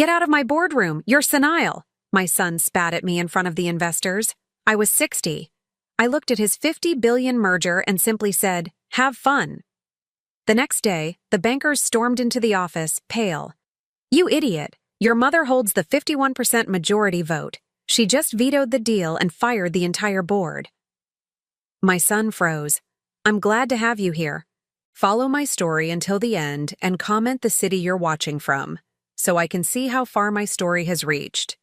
Get out of my boardroom. You're senile. My son spat at me in front of the investors. I was 60. I looked at his 50 billion merger and simply said, "Have fun." The next day, the bankers stormed into the office, pale. "You idiot. Your mother holds the 51% majority vote. She just vetoed the deal and fired the entire board." My son froze. "I'm glad to have you here. Follow my story until the end and comment the city you're watching from, so I can see how far my story has reached."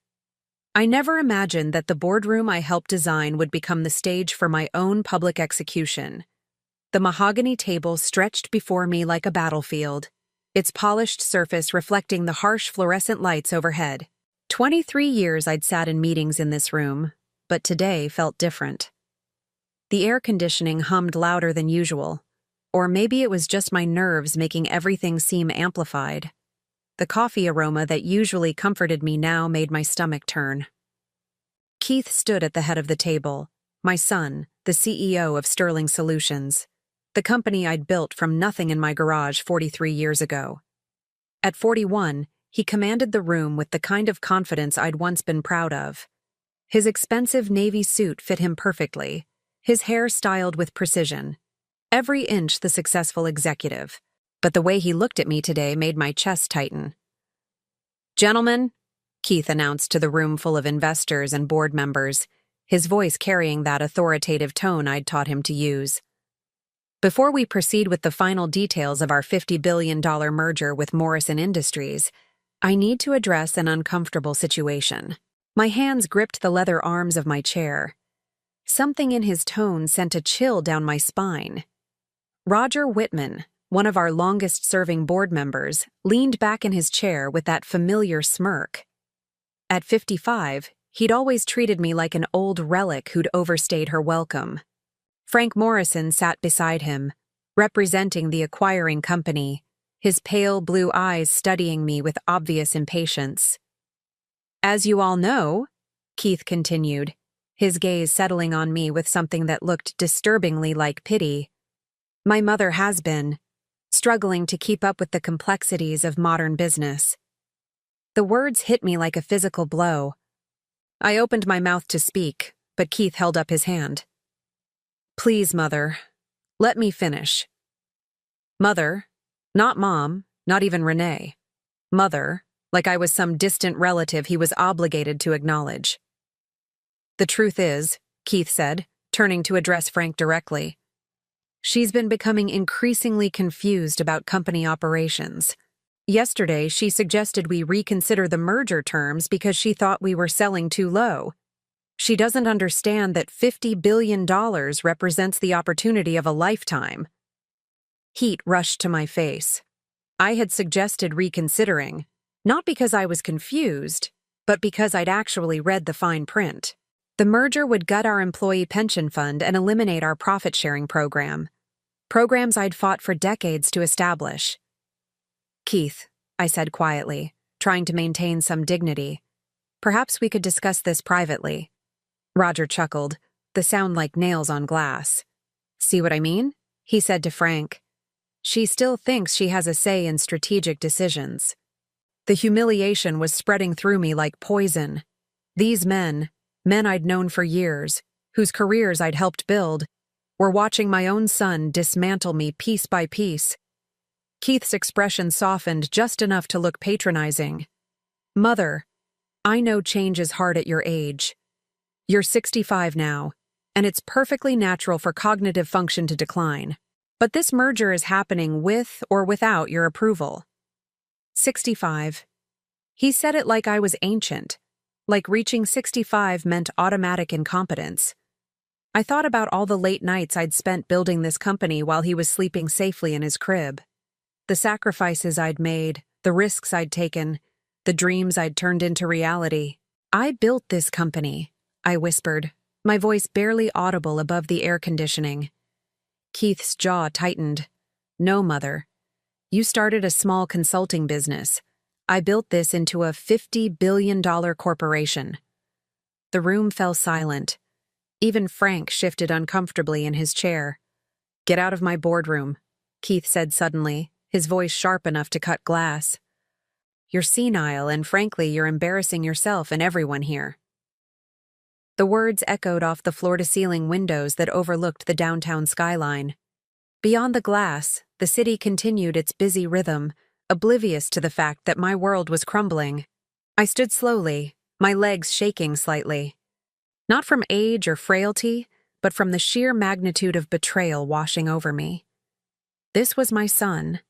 I never imagined that the boardroom I helped design would become the stage for my own public execution. The mahogany table stretched before me like a battlefield, its polished surface reflecting the harsh fluorescent lights overhead. 23 years I'd sat in meetings in this room, but today felt different. The air conditioning hummed louder than usual, or maybe it was just my nerves making everything seem amplified. The coffee aroma that usually comforted me now made my stomach turn. Keith stood at the head of the table, my son, the CEO of Sterling Solutions, the company I'd built from nothing in my garage 43 years ago. At 41, he commanded the room with the kind of confidence I'd once been proud of. His expensive navy suit fit him perfectly, his hair styled with precision. Every inch the successful executive. But the way he looked at me today made my chest tighten. "Gentlemen," Keith announced to the room full of investors and board members, his voice carrying that authoritative tone I'd taught him to use. "Before we proceed with the final details of our $50 billion merger with Morrison Industries, I need to address an uncomfortable situation." My hands gripped the leather arms of my chair. Something in his tone sent a chill down my spine. Roger Whitman, one of our longest-serving board members, leaned back in his chair with that familiar smirk. At 55, he'd always treated me like an old relic who'd overstayed her welcome. Frank Morrison sat beside him, representing the acquiring company, his pale blue eyes studying me with obvious impatience. "As you all know," Keith continued, his gaze settling on me with something that looked disturbingly like pity, "my mother has been struggling to keep up with the complexities of modern business." The words hit me like a physical blow. I opened my mouth to speak, but Keith held up his hand. "Please, Mother, let me finish." Mother, not Mom, not even Renee. Mother, like I was some distant relative he was obligated to acknowledge. "The truth is," Keith said, turning to address Frank directly, "she's been becoming increasingly confused about company operations. Yesterday, she suggested we reconsider the merger terms because she thought we were selling too low. She doesn't understand that $50 billion represents the opportunity of a lifetime." Heat rushed to my face. I had suggested reconsidering, not because I was confused, but because I'd actually read the fine print. The merger would gut our employee pension fund and eliminate our profit-sharing program. Programs I'd fought for decades to establish. "Keith," I said quietly, trying to maintain some dignity, "perhaps we could discuss this privately." Roger chuckled, the sound like nails on glass. "See what I mean?" he said to Frank. "She still thinks she has a say in strategic decisions." The humiliation was spreading through me like poison. These men I'd known for years, whose careers I'd helped build, were watching my own son dismantle me piece by piece. Keith's expression softened just enough to look patronizing. "Mother, I know change is hard at your age. You're 65 now, and it's perfectly natural for cognitive function to decline. But this merger is happening with or without your approval." 65. He said it like I was ancient, like reaching 65 meant automatic incompetence. I thought about all the late nights I'd spent building this company while he was sleeping safely in his crib. The sacrifices I'd made, the risks I'd taken, the dreams I'd turned into reality. "I built this company," I whispered, my voice barely audible above the air conditioning. Keith's jaw tightened. "No, Mother. You started a small consulting business. I built this into a $50 billion corporation." The room fell silent. Even Frank shifted uncomfortably in his chair. "Get out of my boardroom," Keith said suddenly, his voice sharp enough to cut glass. You're senile, and frankly, you're embarrassing yourself and everyone here." The words echoed off the floor-to-ceiling windows that overlooked the downtown skyline. Beyond the glass, the city continued its busy rhythm, oblivious to the fact that my world was crumbling. I stood slowly, my legs shaking slightly. Not from age or frailty, but from the sheer magnitude of betrayal washing over me. This was my son,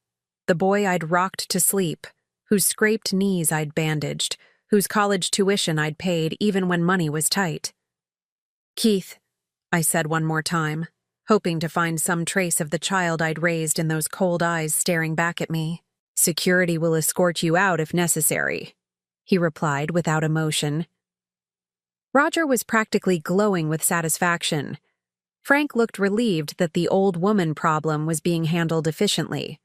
the boy I'd rocked to sleep, whose scraped knees I'd bandaged, whose college tuition I'd paid even when money was tight. "Keith," I said one more time, hoping to find some trace of the child I'd raised in those cold eyes staring back at me. "Security will escort you out if necessary," he replied without emotion. Roger was practically glowing with satisfaction. Frank looked relieved that the old woman problem was being handled efficiently.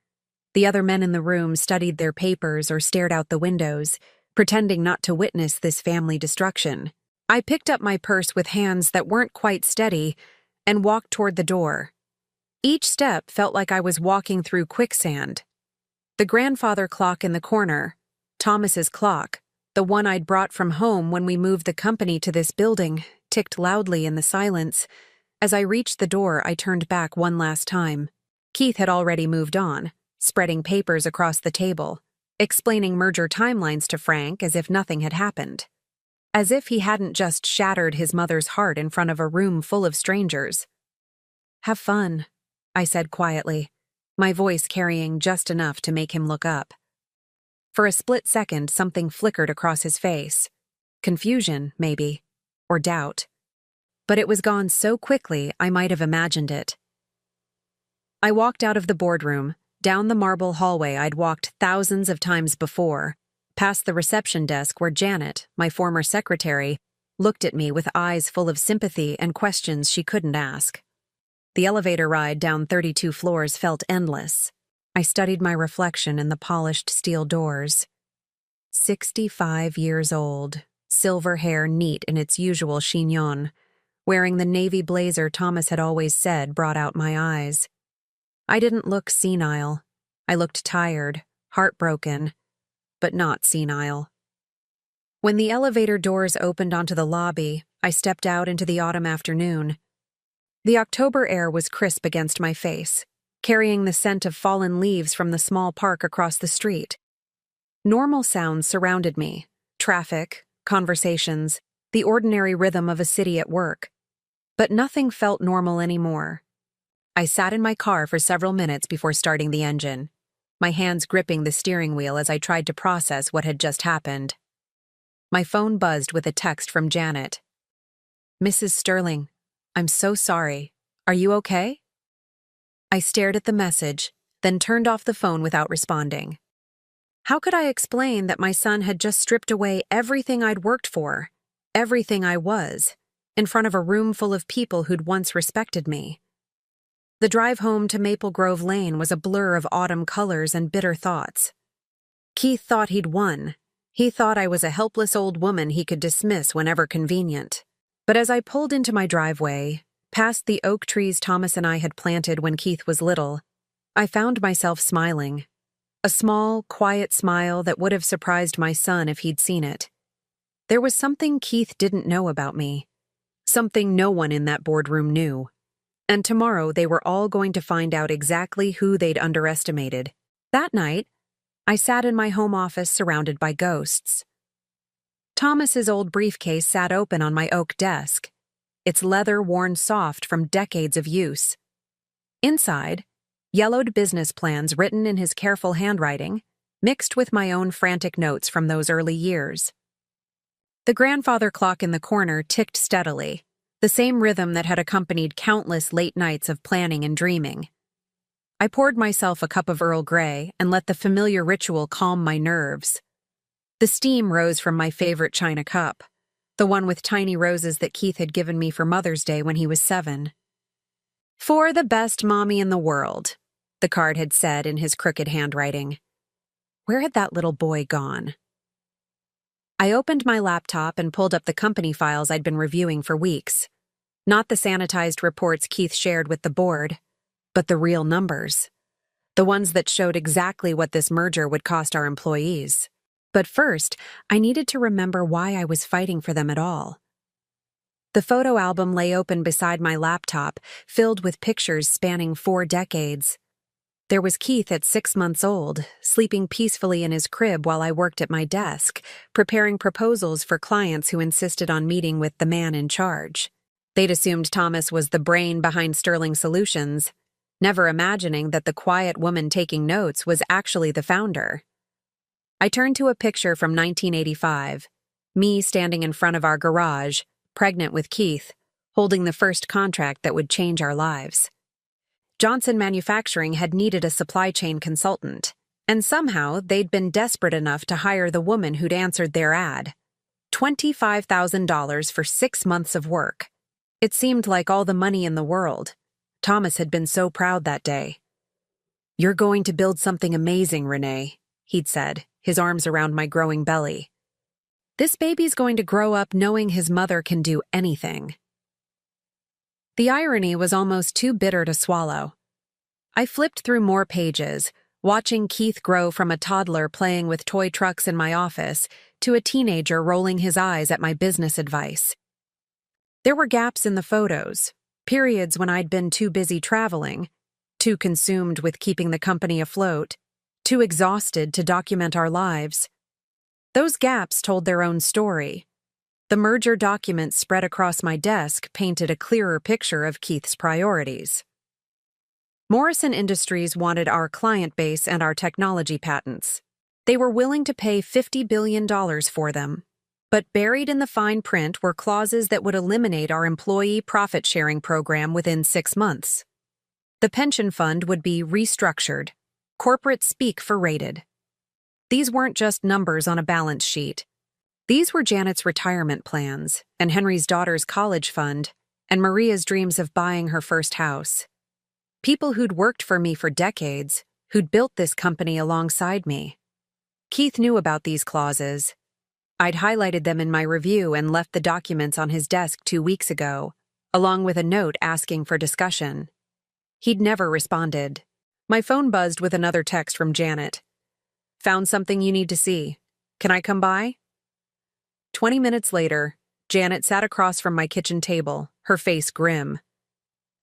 The other men in the room studied their papers or stared out the windows, pretending not to witness this family destruction. I picked up my purse with hands that weren't quite steady and walked toward the door. Each step felt like I was walking through quicksand. The grandfather clock in the corner, Thomas's clock, the one I'd brought from home when we moved the company to this building, ticked loudly in the silence. As I reached the door, I turned back one last time. Keith had already moved on, spreading papers across the table, explaining merger timelines to Frank as if nothing had happened. As if he hadn't just shattered his mother's heart in front of a room full of strangers. "Have fun," I said quietly, my voice carrying just enough to make him look up. For a split second, something flickered across his face. Confusion, maybe, or doubt. But it was gone so quickly I might have imagined it. I walked out of the boardroom, down the marble hallway I'd walked thousands of times before, past the reception desk where Janet, my former secretary, looked at me with eyes full of sympathy and questions she couldn't ask. The elevator ride down 32 floors felt endless. I studied my reflection in the polished steel doors. 65 years old, silver hair neat in its usual chignon, wearing the navy blazer Thomas had always said brought out my eyes. I didn't look senile. I looked tired, heartbroken, but not senile. When the elevator doors opened onto the lobby, I stepped out into the autumn afternoon. The October air was crisp against my face, carrying the scent of fallen leaves from the small park across the street. Normal sounds surrounded me: traffic, conversations, the ordinary rhythm of a city at work. But nothing felt normal anymore. I sat in my car for several minutes before starting the engine, my hands gripping the steering wheel as I tried to process what had just happened. My phone buzzed with a text from Janet. "Mrs. Sterling, I'm so sorry. Are you okay?" I stared at the message, then turned off the phone without responding. How could I explain that my son had just stripped away everything I'd worked for, everything I was, in front of a room full of people who'd once respected me? The drive home to Maple Grove Lane was a blur of autumn colors and bitter thoughts. Keith thought he'd won. He thought I was a helpless old woman he could dismiss whenever convenient. But as I pulled into my driveway, past the oak trees Thomas and I had planted when Keith was little, I found myself smiling. A small, quiet smile that would have surprised my son if he'd seen it. There was something Keith didn't know about me. Something no one in that boardroom knew. And tomorrow they were all going to find out exactly who they'd underestimated. That night, I sat in my home office surrounded by ghosts. Thomas's old briefcase sat open on my oak desk, its leather worn soft from decades of use. Inside, yellowed business plans written in his careful handwriting, mixed with my own frantic notes from those early years. The grandfather clock in the corner ticked steadily, the same rhythm that had accompanied countless late nights of planning and dreaming. I poured myself a cup of Earl Grey and let the familiar ritual calm my nerves. The steam rose from my favorite china cup, the one with tiny roses that Keith had given me for Mother's Day when he was 7. "For the best mommy in the world," the card had said in his crooked handwriting. Where had that little boy gone? I opened my laptop and pulled up the company files I'd been reviewing for weeks. Not the sanitized reports Keith shared with the board, but the real numbers. The ones that showed exactly what this merger would cost our employees. But first, I needed to remember why I was fighting for them at all. The photo album lay open beside my laptop, filled with pictures spanning 4 decades. There was Keith at 6 months old, sleeping peacefully in his crib while I worked at my desk, preparing proposals for clients who insisted on meeting with the man in charge. They'd assumed Thomas was the brain behind Sterling Solutions, never imagining that the quiet woman taking notes was actually the founder. I turned to a picture from 1985, me standing in front of our garage, pregnant with Keith, holding the first contract that would change our lives. Johnson Manufacturing had needed a supply chain consultant, and somehow they'd been desperate enough to hire the woman who'd answered their ad. $25,000 for 6 months of work. It seemed like all the money in the world. Thomas had been so proud that day. "You're going to build something amazing, Renee," he'd said, his arms around my growing belly. "This baby's going to grow up knowing his mother can do anything." The irony was almost too bitter to swallow. I flipped through more pages, watching Keith grow from a toddler playing with toy trucks in my office to a teenager rolling his eyes at my business advice. There were gaps in the photos, periods when I'd been too busy traveling, too consumed with keeping the company afloat, too exhausted to document our lives. Those gaps told their own story. The merger documents spread across my desk painted a clearer picture of Keith's priorities. Morrison Industries wanted our client base and our technology patents. They were willing to pay $50 billion for them. But buried in the fine print were clauses that would eliminate our employee profit-sharing program within 6 months. The pension fund would be restructured, corporate speak for rated. These weren't just numbers on a balance sheet. These were Janet's retirement plans, and Henry's daughter's college fund, and Maria's dreams of buying her first house. People who'd worked for me for decades, who'd built this company alongside me. Keith knew about these clauses. I'd highlighted them in my review and left the documents on his desk 2 weeks ago, along with a note asking for discussion. He'd never responded. My phone buzzed with another text from Janet. "Found something you need to see. Can I come by?" 20 minutes later, Janet sat across from my kitchen table, her face grim.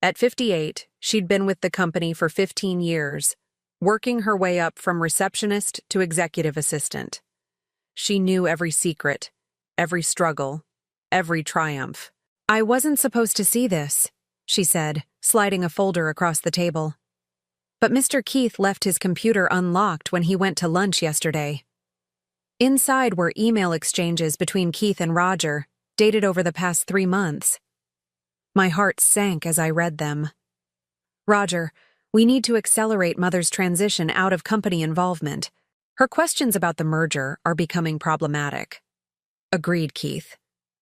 At 58, she'd been with the company for 15 years, working her way up from receptionist to executive assistant. She knew every secret, every struggle, every triumph. "I wasn't supposed to see this," she said, sliding a folder across the table. "But Mr. Keith left his computer unlocked when he went to lunch yesterday." Inside were email exchanges between Keith and Roger, dated over the past 3 months. My heart sank as I read them. "Roger, we need to accelerate Mother's transition out of company involvement. Her questions about the merger are becoming problematic." "Agreed, Keith.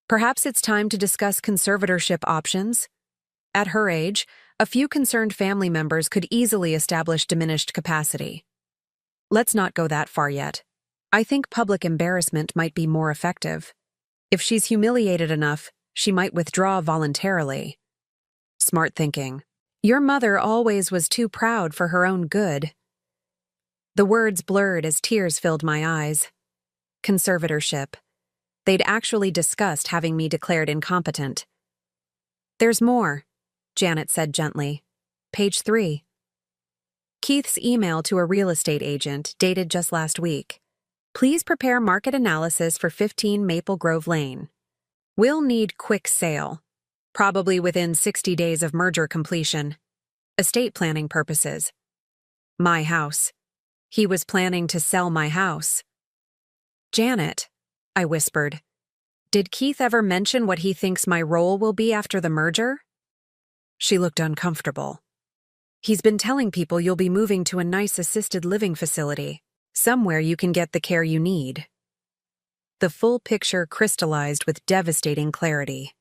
Perhaps it's time to discuss conservatorship options." At her age, a few concerned family members could easily establish diminished capacity. "Let's not go that far yet. I think public embarrassment might be more effective. If she's humiliated enough, she might withdraw voluntarily." "Smart thinking. Your mother always was too proud for her own good." The words blurred as tears filled my eyes. Conservatorship. They'd actually discussed having me declared incompetent. "There's more," Janet said gently. Page 3. Keith's email to a real estate agent, dated just last week. "Please prepare market analysis for 15 Maple Grove Lane. We'll need quick sale, probably within 60 days of merger completion. Estate planning purposes." My house. He was planning to sell my house. "Janet," I whispered, "did Keith ever mention what he thinks my role will be after the merger?" She looked uncomfortable. "He's been telling people you'll be moving to a nice assisted living facility, somewhere you can get the care you need." The full picture crystallized with devastating clarity.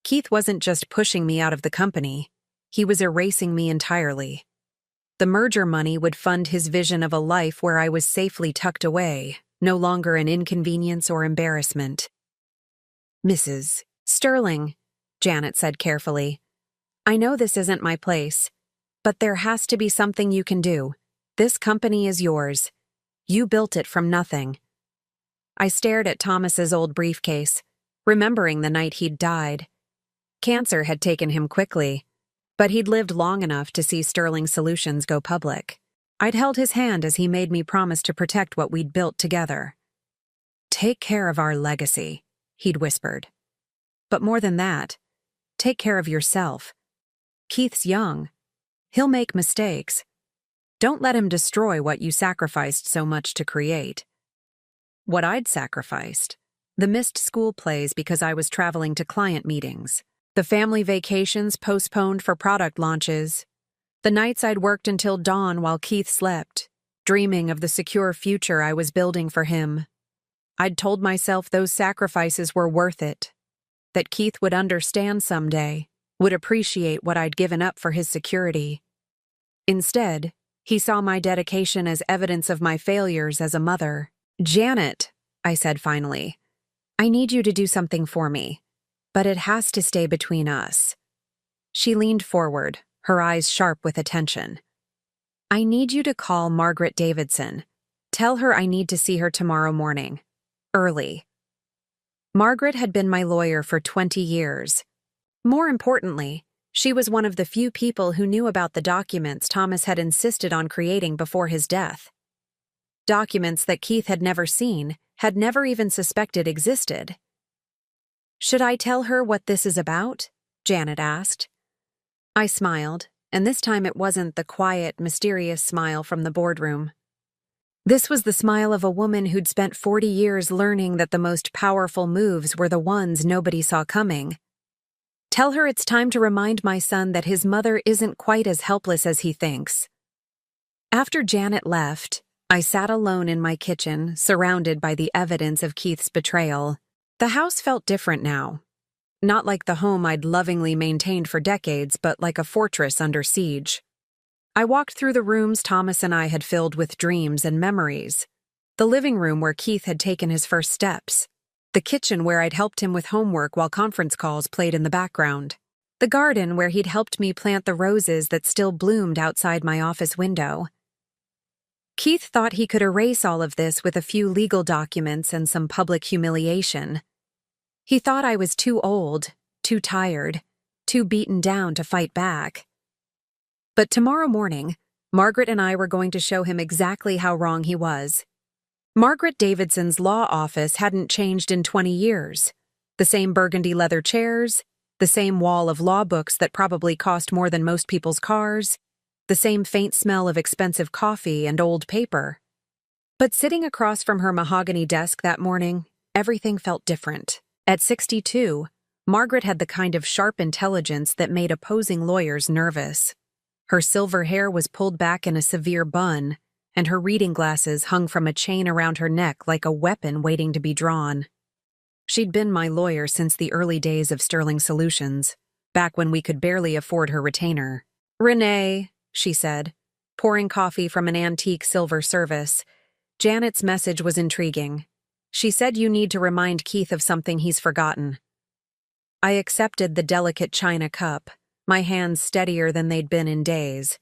Keith wasn't just pushing me out of the company, he was erasing me entirely. The merger money would fund his vision of a life where I was safely tucked away, no longer an inconvenience or embarrassment. "Mrs. Sterling," Janet said carefully, "I know this isn't my place, but there has to be something you can do. This company is yours. You built it from nothing. I stared at Thomas's old briefcase, remembering the night he'd died. Cancer had taken him quickly, but he'd lived long enough to see Sterling Solutions go public. I'd held his hand as he made me promise to protect what we'd built together. "Take care of our legacy," he'd whispered. "But more than that, take care of yourself. Keith's young. He'll make mistakes. Don't let him destroy what you sacrificed so much to create." What I'd sacrificed: the missed school plays because I was traveling to client meetings, the family vacations postponed for product launches, the nights I'd worked until dawn while Keith slept, dreaming of the secure future I was building for him. I'd told myself those sacrifices were worth it, that Keith would understand someday, would appreciate what I'd given up for his security. Instead, he saw my dedication as evidence of my failures as a mother. "Janet," I said finally, "I need you to do something for me, but it has to stay between us." She leaned forward, her eyes sharp with attention. "I need you to call Margaret Davidson. Tell her I need to see her tomorrow morning. Early." Margaret had been my lawyer for 20 years. More importantly, she was one of the few people who knew about the documents Thomas had insisted on creating before his death. Documents that Keith had never seen, had never even suspected existed. "Should I tell her what this is about?" Janet asked. I smiled, and this time it wasn't the quiet, mysterious smile from the boardroom. This was the smile of a woman who'd spent 40 years learning that the most powerful moves were the ones nobody saw coming. "Tell her it's time to remind my son that his mother isn't quite as helpless as he thinks." After Janet left, I sat alone in my kitchen, surrounded by the evidence of Keith's betrayal. The house felt different now. Not like the home I'd lovingly maintained for decades, but like a fortress under siege. I walked through the rooms Thomas and I had filled with dreams and memories. The living room where Keith had taken his first steps. The kitchen where I'd helped him with homework while conference calls played in the background. The garden where he'd helped me plant the roses that still bloomed outside my office window. Keith thought he could erase all of this with a few legal documents and some public humiliation. He thought I was too old, too tired, too beaten down to fight back. But tomorrow morning, Margaret and I were going to show him exactly how wrong he was. Margaret Davidson's law office hadn't changed in 20 years. The same burgundy leather chairs, the same wall of law books that probably cost more than most people's cars, the same faint smell of expensive coffee and old paper. But sitting across from her mahogany desk that morning, everything felt different. At 62, Margaret had the kind of sharp intelligence that made opposing lawyers nervous. Her silver hair was pulled back in a severe bun, and her reading glasses hung from a chain around her neck like a weapon waiting to be drawn. She'd been my lawyer since the early days of Sterling Solutions, back when we could barely afford her retainer. "Renee," she said, pouring coffee from an antique silver service. Janet's message was intriguing. She said you need to remind Keith of something he's forgotten. I accepted the delicate china cup, my hands steadier than they'd been in days.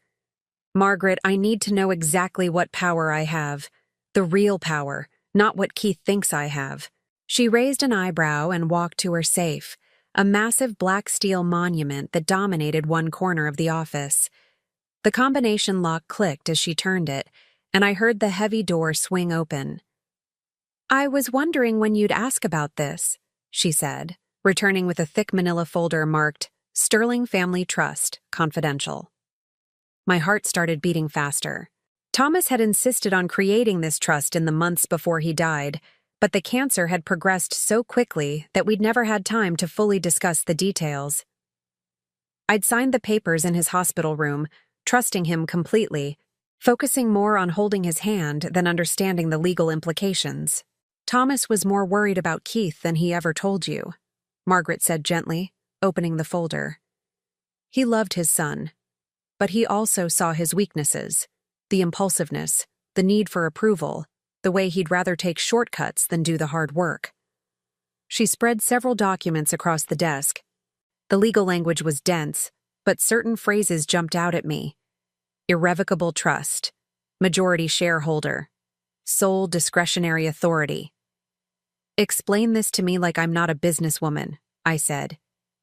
"Margaret, I need to know exactly what power I have. The real power, not what Keith thinks I have." She raised an eyebrow and walked to her safe, a massive black steel monument that dominated one corner of the office. The combination lock clicked as she turned it, and I heard the heavy door swing open. "I was wondering when you'd ask about this," she said, returning with a thick manila folder marked Sterling Family Trust, Confidential. My heart started beating faster. Thomas had insisted on creating this trust in the months before he died, but the cancer had progressed so quickly that we'd never had time to fully discuss the details. I'd signed the papers in his hospital room, trusting him completely, focusing more on holding his hand than understanding the legal implications. "Thomas was more worried about Keith than he ever told you," Margaret said gently, opening the folder. "He loved his son, but he also saw his weaknesses, the impulsiveness, the need for approval, the way he'd rather take shortcuts than do the hard work." She spread several documents across the desk. The legal language was dense, but certain phrases jumped out at me. Irrevocable trust, majority shareholder, sole discretionary authority. Explain this to me like I'm not a businesswoman, I said,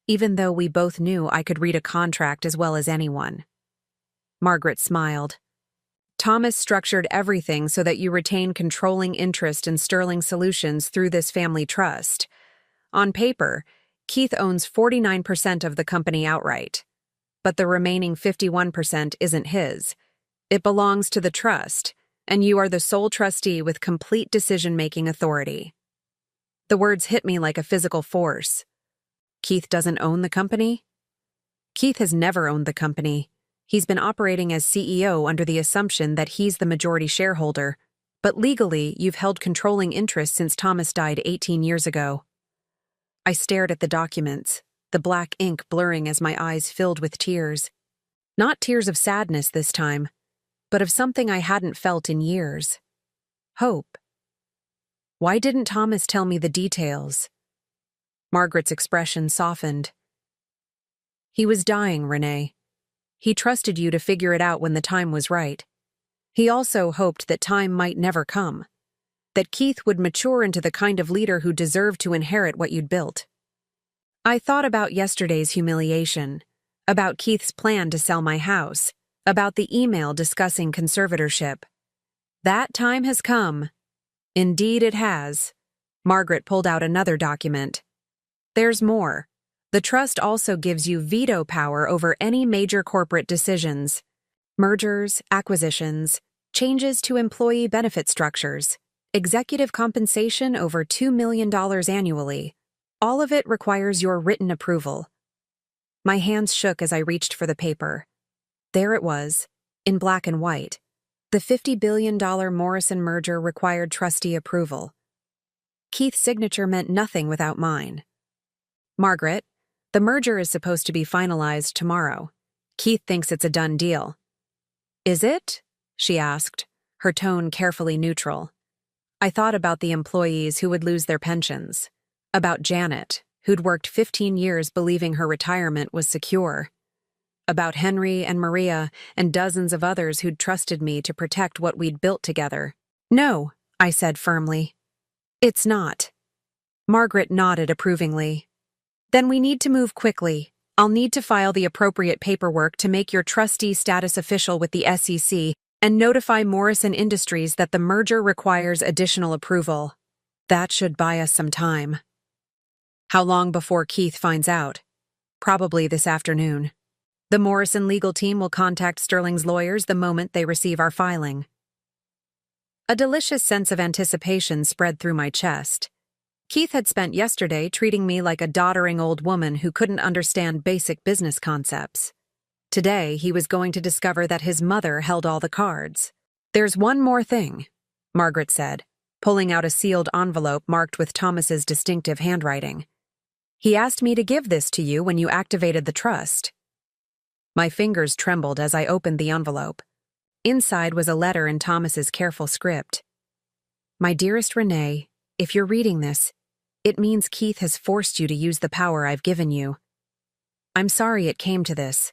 even though we both knew I could read a contract as well as anyone. Margaret smiled. Thomas structured everything so that you retain controlling interest in Sterling Solutions through this family trust. On paper, Keith owns 49% of the company outright, but the remaining 51% isn't his. It belongs to the trust, and you are the sole trustee with complete decision-making authority. The words hit me like a physical force. Keith doesn't own the company? Keith has never owned the company. He's been operating as CEO under the assumption that he's the majority shareholder, but legally, you've held controlling interest since Thomas died 18 years ago. I stared at the documents, the black ink blurring as my eyes filled with tears. Not tears of sadness this time, but of something I hadn't felt in years. Hope. Why didn't Thomas tell me the details? Margaret's expression softened. He was dying, Renee. He trusted you to figure it out when the time was right. He also hoped that time might never come, that Keith would mature into the kind of leader who deserved to inherit what you'd built. I thought about yesterday's humiliation, about Keith's plan to sell my house, about the email discussing conservatorship. That time has come. Indeed it has. Margaret pulled out another document. There's more. The trust also gives you veto power over any major corporate decisions. Mergers, acquisitions, changes to employee benefit structures, executive compensation over $2 million annually. All of it requires your written approval. My hands shook as I reached for the paper. There it was, in black and white. The $50 billion Morrison merger required trustee approval. Keith's signature meant nothing without mine. Margaret, the merger is supposed to be finalized tomorrow. Keith thinks it's a done deal. Is it? She asked, her tone carefully neutral. I thought about the employees who would lose their pensions, about Janet, who'd worked 15 years believing her retirement was secure, about Henry and Maria and dozens of others who'd trusted me to protect what we'd built together. No, I said firmly. It's not. Margaret nodded approvingly. Then we need to move quickly. I'll need to file the appropriate paperwork to make your trustee status official with the SEC and notify Morrison Industries that the merger requires additional approval. That should buy us some time. How long before Keith finds out? Probably this afternoon. The Morrison legal team will contact Sterling's lawyers the moment they receive our filing. A delicious sense of anticipation spread through my chest. Keith had spent yesterday treating me like a doddering old woman who couldn't understand basic business concepts. Today, he was going to discover that his mother held all the cards. There's one more thing, Margaret said, pulling out a sealed envelope marked with Thomas's distinctive handwriting. He asked me to give this to you when you activated the trust. My fingers trembled as I opened the envelope. Inside was a letter in Thomas's careful script. My dearest Renee, if you're reading this, it means Keith has forced you to use the power I've given you. I'm sorry it came to this.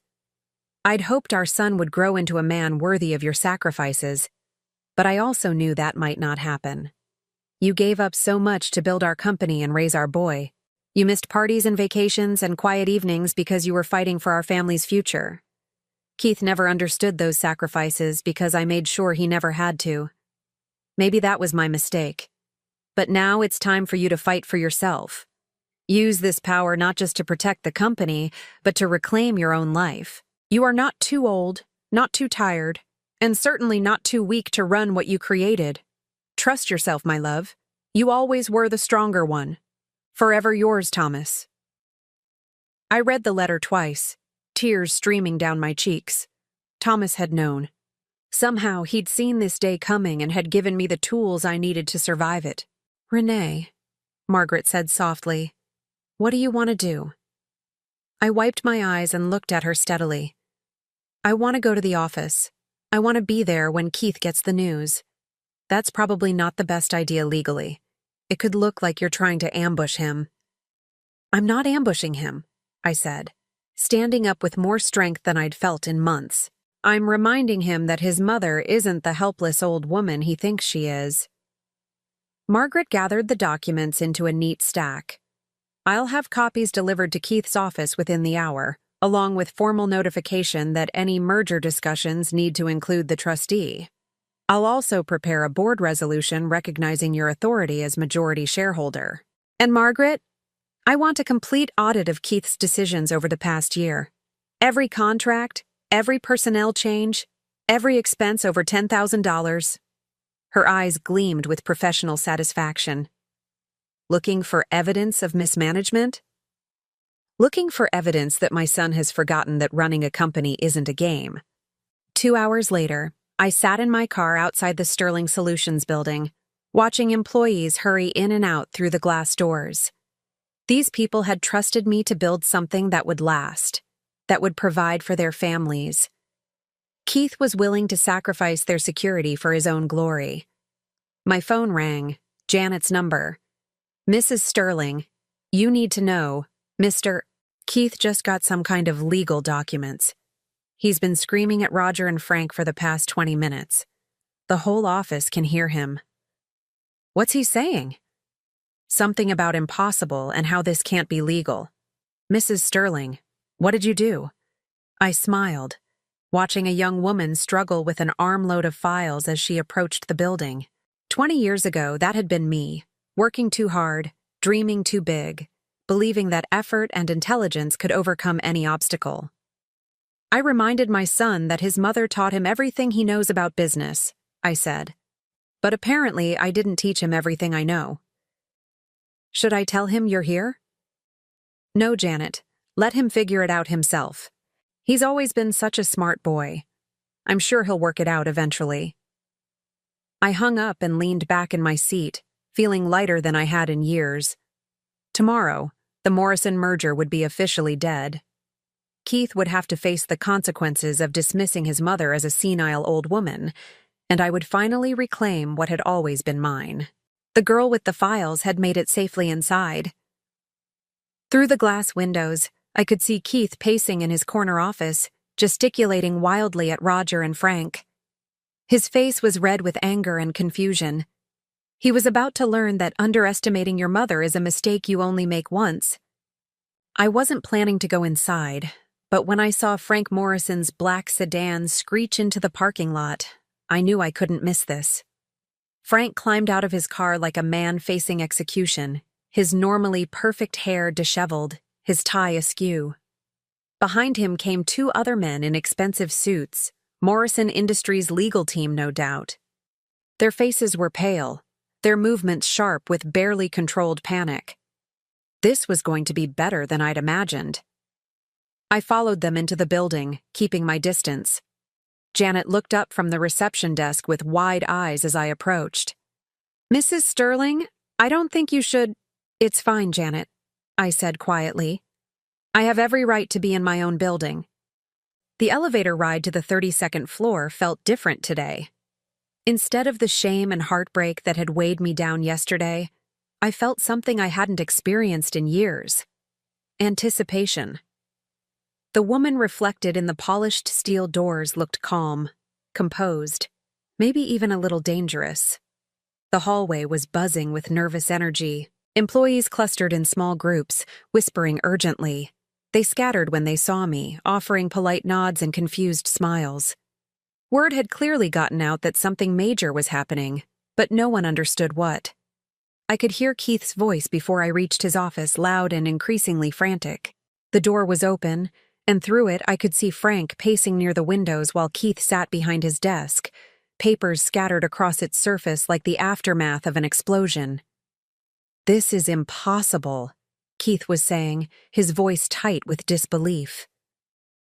I'd hoped our son would grow into a man worthy of your sacrifices, but I also knew that might not happen. You gave up so much to build our company and raise our boy. You missed parties and vacations and quiet evenings because you were fighting for our family's future. Keith never understood those sacrifices because I made sure he never had to. Maybe that was my mistake. But now it's time for you to fight for yourself. Use this power not just to protect the company, but to reclaim your own life. You are not too old, not too tired, and certainly not too weak to run what you created. Trust yourself, my love. You always were the stronger one. Forever yours, Thomas. I read the letter twice, tears streaming down my cheeks. Thomas had known. Somehow he'd seen this day coming and had given me the tools I needed to survive it. Renee, Margaret said softly, what do you want to do? I wiped my eyes and looked at her steadily. I want to go to the office. I want to be there when Keith gets the news. That's probably not the best idea legally. It could look like you're trying to ambush him. I'm not ambushing him, I said, standing up with more strength than I'd felt in months. I'm reminding him that his mother isn't the helpless old woman he thinks she is. Margaret gathered the documents into a neat stack. I'll have copies delivered to Keith's office within the hour, along with formal notification that any merger discussions need to include the trustee. I'll also prepare a board resolution recognizing your authority as majority shareholder. And Margaret, I want a complete audit of Keith's decisions over the past year. Every contract, every personnel change, every expense over $10,000. Her eyes gleamed with professional satisfaction. Looking for evidence of mismanagement? Looking for evidence that my son has forgotten that running a company isn't a game. 2 hours later, I sat in my car outside the Sterling Solutions building, watching employees hurry in and out through the glass doors. These people had trusted me to build something that would last, that would provide for their families. Keith was willing to sacrifice their security for his own glory. My phone rang, Janet's number. Mrs. Sterling, you need to know, Mr. Keith just got some kind of legal documents. He's been screaming at Roger and Frank for the past 20 minutes. The whole office can hear him. What's he saying? Something about impossible and how this can't be legal. Mrs. Sterling, what did you do? I smiled, watching a young woman struggle with an armload of files as she approached the building. 20 years ago, that had been me, working too hard, dreaming too big, believing that effort and intelligence could overcome any obstacle. I reminded my son that his mother taught him everything he knows about business, I said. But apparently I didn't teach him everything I know. Should I tell him you're here? No, Janet. Let him figure it out himself. He's always been such a smart boy. I'm sure he'll work it out eventually. I hung up and leaned back in my seat, feeling lighter than I had in years. Tomorrow, the Morrison merger would be officially dead. Keith would have to face the consequences of dismissing his mother as a senile old woman, and I would finally reclaim what had always been mine. The girl with the files had made it safely inside. Through the glass windows, I could see Keith pacing in his corner office, gesticulating wildly at Roger and Frank. His face was red with anger and confusion. He was about to learn that underestimating your mother is a mistake you only make once. I wasn't planning to go inside, but when I saw Frank Morrison's black sedan screech into the parking lot, I knew I couldn't miss this. Frank climbed out of his car like a man facing execution, his normally perfect hair disheveled, his tie askew. Behind him came 2 other men in expensive suits, Morrison Industries' legal team, no doubt. Their faces were pale, their movements sharp with barely controlled panic. This was going to be better than I'd imagined. I followed them into the building, keeping my distance. Janet looked up from the reception desk with wide eyes as I approached. Mrs. Sterling, I don't think you should— It's fine, Janet, I said quietly. I have every right to be in my own building. The elevator ride to the 32nd floor felt different today. Instead of the shame and heartbreak that had weighed me down yesterday, I felt something I hadn't experienced in years. Anticipation. The woman reflected in the polished steel doors looked calm, composed, maybe even a little dangerous. The hallway was buzzing with nervous energy. Employees clustered in small groups, whispering urgently. They scattered when they saw me, offering polite nods and confused smiles. Word had clearly gotten out that something major was happening, but no one understood what. I could hear Keith's voice before I reached his office, loud and increasingly frantic. The door was open, and through it I could see Frank pacing near the windows while Keith sat behind his desk, papers scattered across its surface like the aftermath of an explosion. This is impossible, Keith was saying, his voice tight with disbelief.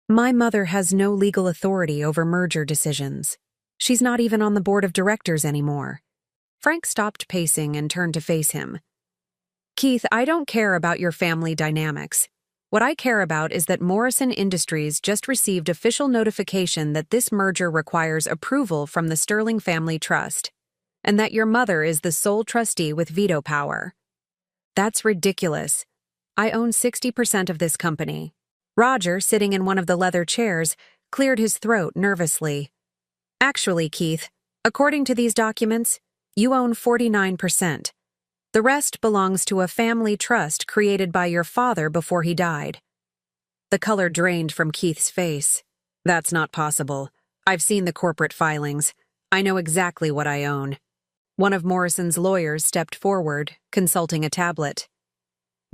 My mother has no legal authority over merger decisions. She's not even on the board of directors anymore. Frank stopped pacing and turned to face him. Keith, I don't care about your family dynamics. What I care about is that Morrison Industries just received official notification that this merger requires approval from the Sterling Family Trust, and that your mother is the sole trustee with veto power. That's ridiculous. I own 60% of this company. Roger, sitting in one of the leather chairs, cleared his throat nervously. Actually, Keith, according to these documents, You own 49%. The rest belongs to a family trust created by your father before he died. The color drained from Keith's face. That's not possible. I've seen the corporate filings. I know exactly what I own. One of Morrison's lawyers stepped forward, consulting a tablet.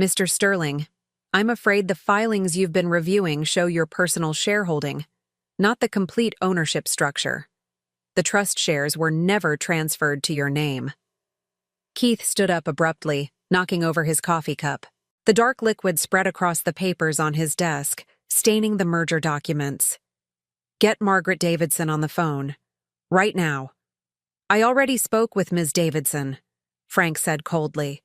Mr. Sterling, I'm afraid the filings you've been reviewing show your personal shareholding, not the complete ownership structure. The trust shares were never transferred to your name. Keith stood up abruptly, knocking over his coffee cup. The dark liquid spread across the papers on his desk, staining the merger documents. Get Margaret Davidson on the phone. Right now. I already spoke with Ms. Davidson, Frank said coldly.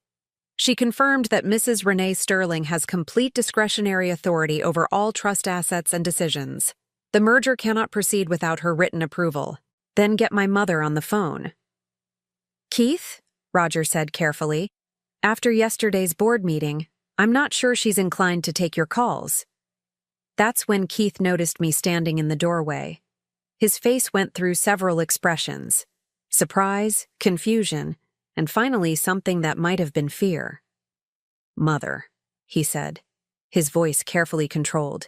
She confirmed that Mrs. Renee Sterling has complete discretionary authority over all trust assets and decisions. The merger cannot proceed without her written approval. Then get my mother on the phone. Keith, Roger said carefully, after yesterday's board meeting, I'm not sure she's inclined to take your calls. That's when Keith noticed me standing in the doorway. His face went through several expressions: surprise, confusion, and finally something that might have been fear. Mother, he said, his voice carefully controlled.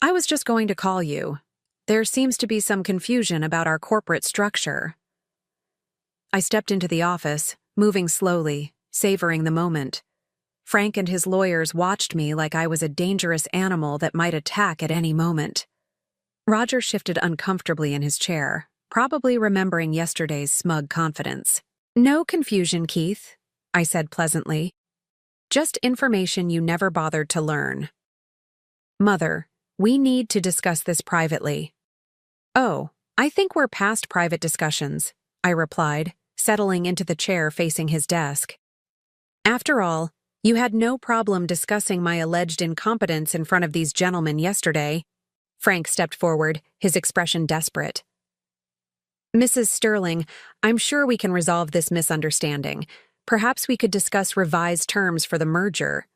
I was just going to call you. There seems to be some confusion about our corporate structure. I stepped into the office, moving slowly, savoring the moment. Frank and his lawyers watched me like I was a dangerous animal that might attack at any moment. Roger shifted uncomfortably in his chair, probably remembering yesterday's smug confidence. No confusion, Keith, I said pleasantly. Just information you never bothered to learn. Mother, we need to discuss this privately. Oh, I think we're past private discussions, I replied, settling into the chair facing his desk. After all, you had no problem discussing my alleged incompetence in front of these gentlemen yesterday. Frank stepped forward, his expression desperate. Mrs. Sterling, I'm sure we can resolve this misunderstanding. Perhaps we could discuss revised terms for the merger.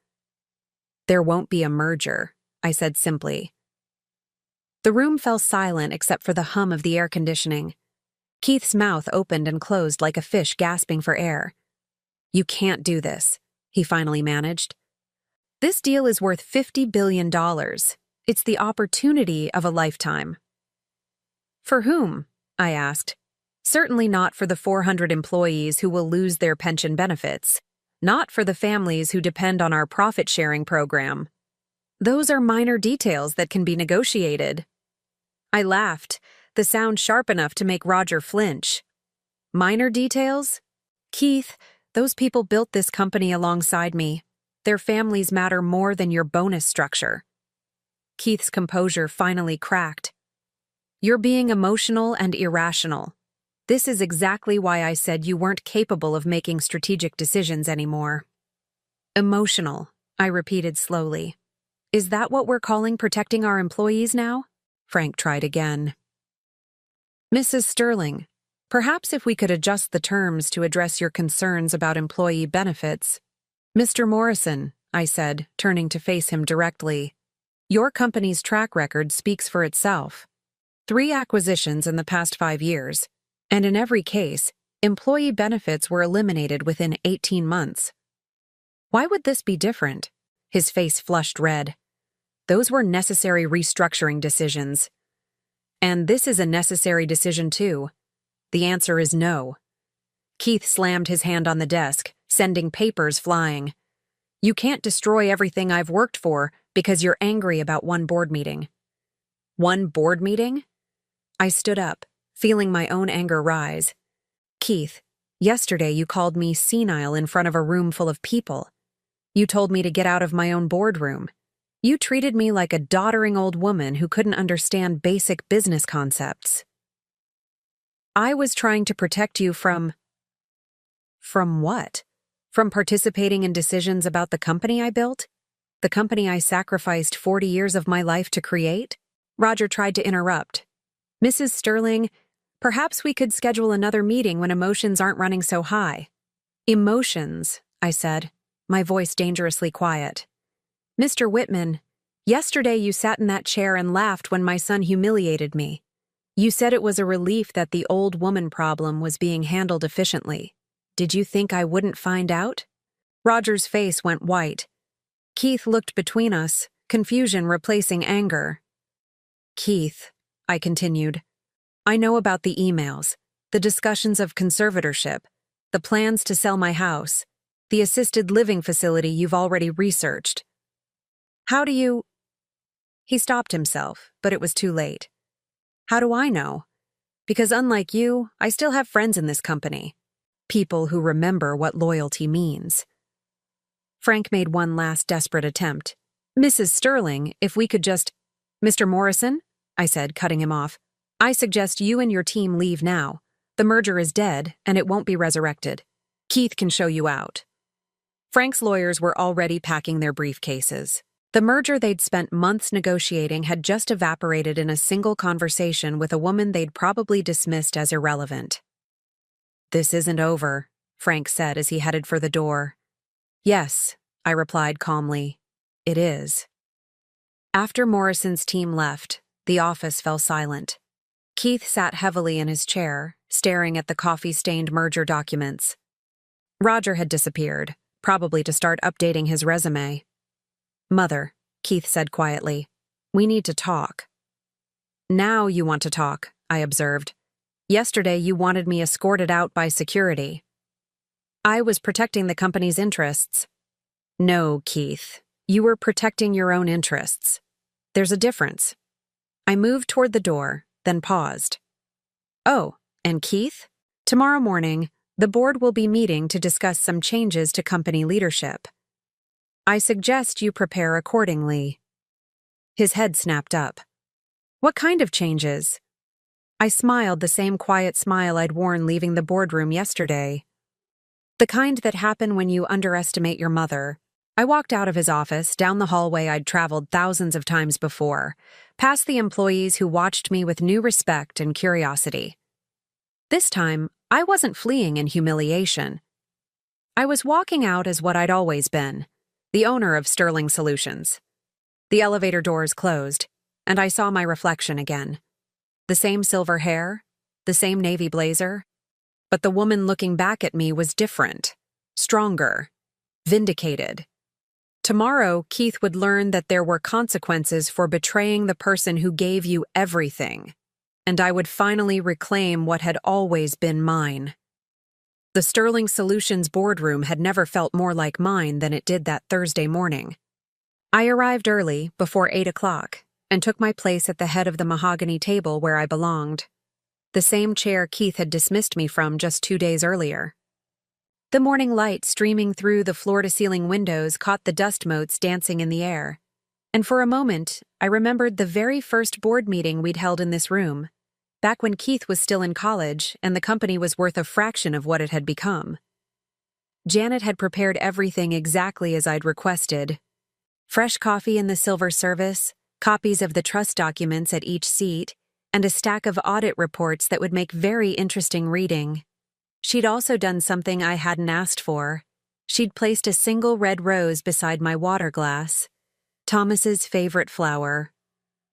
There won't be a merger, I said simply. The room fell silent except for the hum of the air conditioning. Keith's mouth opened and closed like a fish gasping for air. You can't do this, he finally managed. This deal is worth $50 billion. It's the opportunity of a lifetime. For whom? I asked. Certainly not for the 400 employees who will lose their pension benefits. Not for the families who depend on our profit-sharing program. Those are minor details that can be negotiated. I laughed, the sound sharp enough to make Roger flinch. Minor details? Keith, those people built this company alongside me. Their families matter more than your bonus structure. Keith's composure finally cracked. You're being emotional and irrational. This is exactly why I said you weren't capable of making strategic decisions anymore. Emotional, I repeated slowly. Is that what we're calling protecting our employees now? Frank tried again. Mrs. Sterling, perhaps if we could adjust the terms to address your concerns about employee benefits. Mr. Morrison, I said, turning to face him directly. Your company's track record speaks for itself. 3 acquisitions in the past 5 years, and in every case, employee benefits were eliminated within 18 months. Why would this be different? His face flushed red. Those were necessary restructuring decisions. And this is a necessary decision too. The answer is no. Keith slammed his hand on the desk, sending papers flying. You can't destroy everything I've worked for because you're angry about one board meeting. One board meeting? I stood up, feeling my own anger rise. Keith, yesterday you called me senile in front of a room full of people. You told me to get out of my own boardroom. You treated me like a doddering old woman who couldn't understand basic business concepts. I was trying to protect you from... From what? From participating in decisions about the company I built? The company I sacrificed 40 years of my life to create? Roger tried to interrupt. Mrs. Sterling, perhaps we could schedule another meeting when emotions aren't running so high. Emotions, I said, my voice dangerously quiet. Mr. Whitman, yesterday you sat in that chair and laughed when my son humiliated me. You said it was a relief that the old woman problem was being handled efficiently. Did you think I wouldn't find out? Roger's face went white. Keith looked between us, confusion replacing anger. Keith, I continued, I know about the emails, the discussions of conservatorship, the plans to sell my house, the assisted living facility you've already researched. How do you... He stopped himself, but it was too late. How do I know? Because unlike you, I still have friends in this company. People who remember what loyalty means. Frank made one last desperate attempt. Mrs. Sterling, if we could just... Mr. Morrison, I said, cutting him off, I suggest you and your team leave now. The merger is dead, and it won't be resurrected. Keith can show you out. Frank's lawyers were already packing their briefcases. The merger they'd spent months negotiating had just evaporated in a single conversation with a woman they'd probably dismissed as irrelevant. This isn't over, Frank said as he headed for the door. Yes, I replied calmly. It is. After Morrison's team left, the office fell silent. Keith sat heavily in his chair, staring at the coffee-stained merger documents. Roger had disappeared, probably to start updating his resume. Mother, Keith said quietly, we need to talk. Now you want to talk, I observed. Yesterday you wanted me escorted out by security. I was protecting the company's interests. No, Keith, you were protecting your own interests. There's a difference. I moved toward the door, then paused. Oh, and Keith? Tomorrow morning, the board will be meeting to discuss some changes to company leadership. I suggest you prepare accordingly. His head snapped up. What kind of changes? I smiled the same quiet smile I'd worn leaving the boardroom yesterday. The kind that happen when you underestimate your mother. I walked out of his office, down the hallway I'd traveled thousands of times before, past the employees who watched me with new respect and curiosity. This time, I wasn't fleeing in humiliation. I was walking out as what I'd always been, the owner of Sterling Solutions. The elevator doors closed, and I saw my reflection again. The same silver hair, the same navy blazer, but the woman looking back at me was different, stronger, vindicated. Tomorrow, Keith would learn that there were consequences for betraying the person who gave you everything, and I would finally reclaim what had always been mine. The Sterling Solutions boardroom had never felt more like mine than it did that Thursday morning. I arrived early, before 8 o'clock, and took my place at the head of the mahogany table where I belonged. The same chair Keith had dismissed me from just 2 days earlier. The morning light streaming through the floor-to-ceiling windows caught the dust motes dancing in the air, and for a moment, I remembered the very first board meeting we'd held in this room, back when Keith was still in college and the company was worth a fraction of what it had become. Janet had prepared everything exactly as I'd requested. Fresh coffee in the silver service, copies of the trust documents at each seat, and a stack of audit reports that would make very interesting reading. She'd also done something I hadn't asked for. She'd placed a single red rose beside my water glass. Thomas's favorite flower.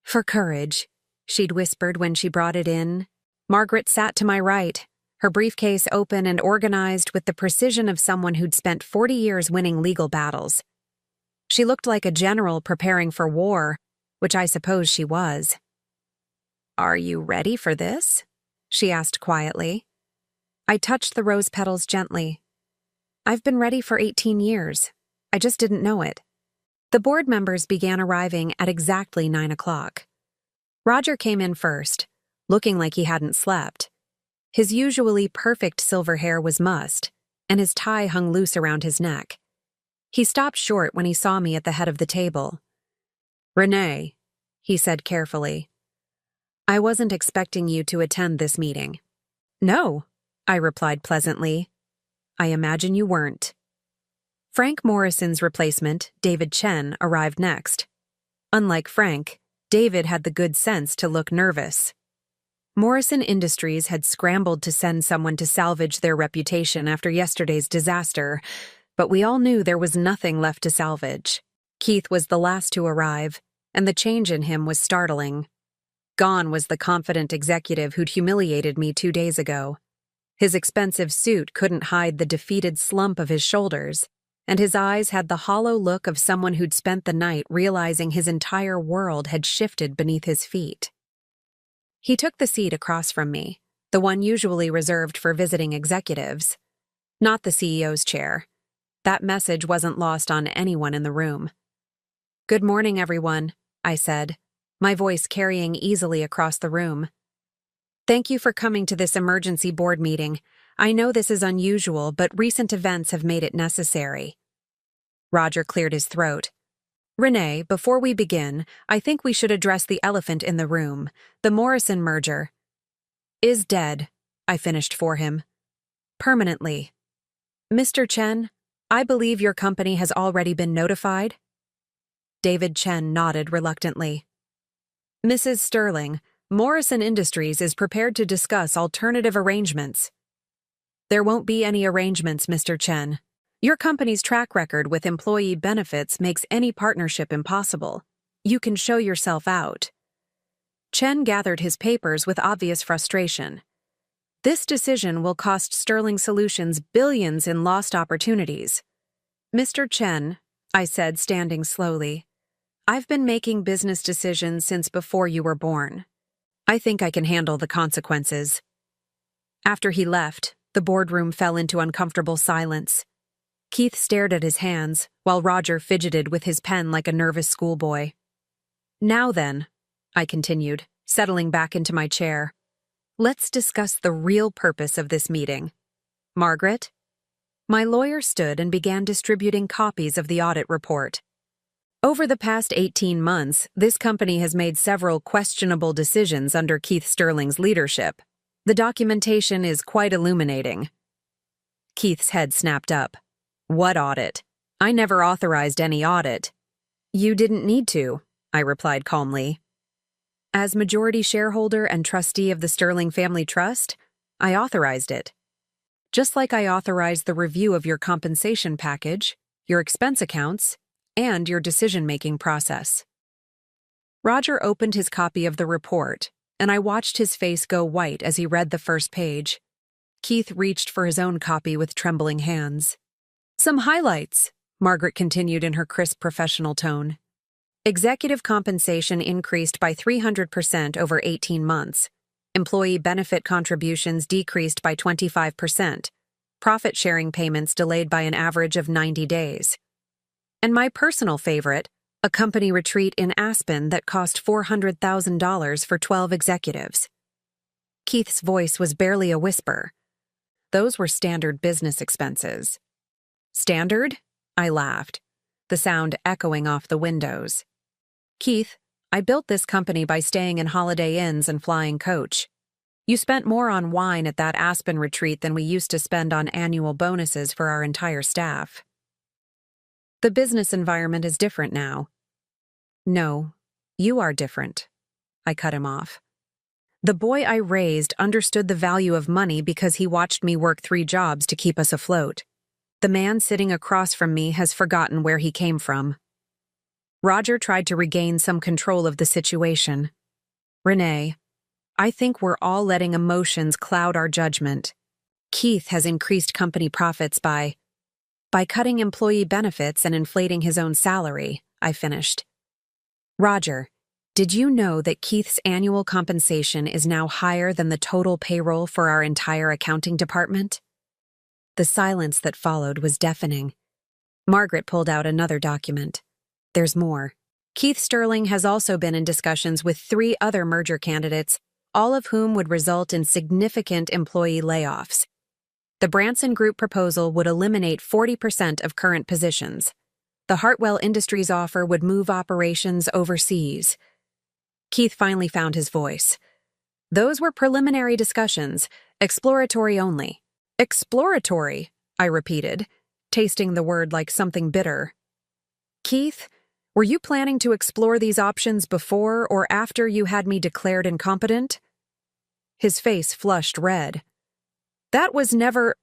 For courage, she'd whispered when she brought it in. Margaret sat to my right, her briefcase open and organized with the precision of someone who'd spent 40 years winning legal battles. She looked like a general preparing for war, which I suppose she was. "Are you ready for this?" she asked quietly. I touched the rose petals gently. I've been ready for 18 years. I just didn't know it. The board members began arriving at exactly 9 o'clock. Roger came in first, looking like he hadn't slept. His usually perfect silver hair was mussed, and his tie hung loose around his neck. He stopped short when he saw me at the head of the table. "Renee," he said carefully, "I wasn't expecting you to attend this meeting." "No," I replied pleasantly. "I imagine you weren't." Frank Morrison's replacement, David Chen, arrived next. Unlike Frank, David had the good sense to look nervous. Morrison Industries had scrambled to send someone to salvage their reputation after yesterday's disaster, but we all knew there was nothing left to salvage. Keith was the last to arrive, and the change in him was startling. Gone was the confident executive who'd humiliated me 2 days ago. His expensive suit couldn't hide the defeated slump of his shoulders, and his eyes had the hollow look of someone who'd spent the night realizing his entire world had shifted beneath his feet. He took the seat across from me, the one usually reserved for visiting executives. Not the CEO's chair. That message wasn't lost on anyone in the room. "Good morning, everyone," I said, my voice carrying easily across the room. "Thank you for coming to this emergency board meeting. I know this is unusual, but recent events have made it necessary." Roger cleared his throat. "Renee, before we begin, I think we should address the elephant in the room. The Morrison merger is dead," I finished for him. "Permanently. Mr. Chen, I believe your company has already been notified?" David Chen nodded reluctantly. "Mrs. Sterling, Morrison Industries is prepared to discuss alternative arrangements." "There won't be any arrangements, Mr. Chen. Your company's track record with employee benefits makes any partnership impossible. You can show yourself out." Chen gathered his papers with obvious frustration. "This decision will cost Sterling Solutions billions in lost opportunities." "Mr. Chen," I said, standing slowly, "I've been making business decisions since before you were born. I think I can handle the consequences." After he left, the boardroom fell into uncomfortable silence. Keith stared at his hands, while Roger fidgeted with his pen like a nervous schoolboy. "Now then," I continued, settling back into my chair, "let's discuss the real purpose of this meeting. Margaret?" My lawyer stood and began distributing copies of the audit report. Over the past 18 months, this company has made several questionable decisions under Keith Sterling's leadership. The documentation is quite illuminating. Keith's head snapped up. "What audit? I never authorized any audit." "You didn't need to," I replied calmly. "As majority shareholder and trustee of the Sterling Family Trust, I authorized it. Just like I authorized the review of your compensation package, your expense accounts, and your decision-making process." Roger opened his copy of the report, and I watched his face go white as he read the first page. Keith reached for his own copy with trembling hands. "Some highlights," Margaret continued in her crisp professional tone. "Executive compensation increased by 300% over 18 months. Employee benefit contributions decreased by 25%. Profit-sharing payments delayed by an average of 90 days. And my personal favorite, a company retreat in Aspen that cost $400,000 for 12 executives." Keith's voice was barely a whisper. "Those were standard business expenses." "Standard?" I laughed, the sound echoing off the windows. "Keith, I built this company by staying in Holiday Inns and flying coach. You spent more on wine at that Aspen retreat than we used to spend on annual bonuses for our entire staff." "The business environment is different now." "No, you are different," I cut him off. "The boy I raised understood the value of money because he watched me work 3 jobs to keep us afloat. The man sitting across from me has forgotten where he came from." Roger tried to regain some control of the situation. "Renee, I think we're all letting emotions cloud our judgment. Keith has increased company profits by cutting employee benefits and inflating his own salary," I finished. "Roger, did you know that Keith's annual compensation is now higher than the total payroll for our entire accounting department?" The silence that followed was deafening. Margaret pulled out another document. "There's more. Keith Sterling has also been in discussions with 3 other merger candidates, all of whom would result in significant employee layoffs. The Branson Group proposal would eliminate 40% of current positions. The Hartwell Industries offer would move operations overseas." Keith finally found his voice. "Those were preliminary discussions, exploratory only." "Exploratory," I repeated, tasting the word like something bitter. "Keith, were you planning to explore these options before or after you had me declared incompetent?" His face flushed red. "That was never—"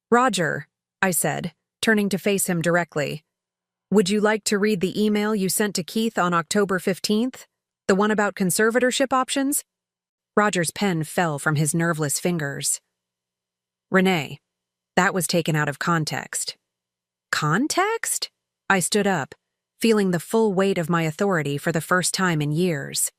"Roger," I said, turning to face him directly, "would you like to read the email you sent to Keith on October 15th? The one about conservatorship options? Roger's pen fell from his nerveless fingers. Renee, that was taken out of context. Context? I stood up, feeling the full weight of my authority for the first time in years.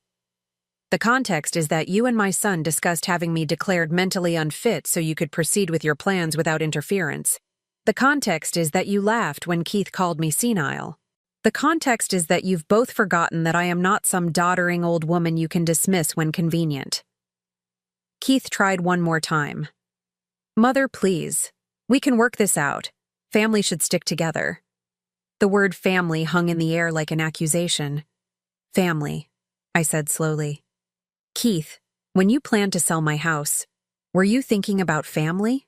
The context is that you and my son discussed having me declared mentally unfit so you could proceed with your plans without interference. The context is that you laughed when Keith called me senile. The context is that you've both forgotten that I am not some doddering old woman you can dismiss when convenient. Keith tried one more time. Mother, please. We can work this out. Family should stick together. The word family hung in the air like an accusation. Family, I said slowly. Keith, when you planned to sell my house, were you thinking about family?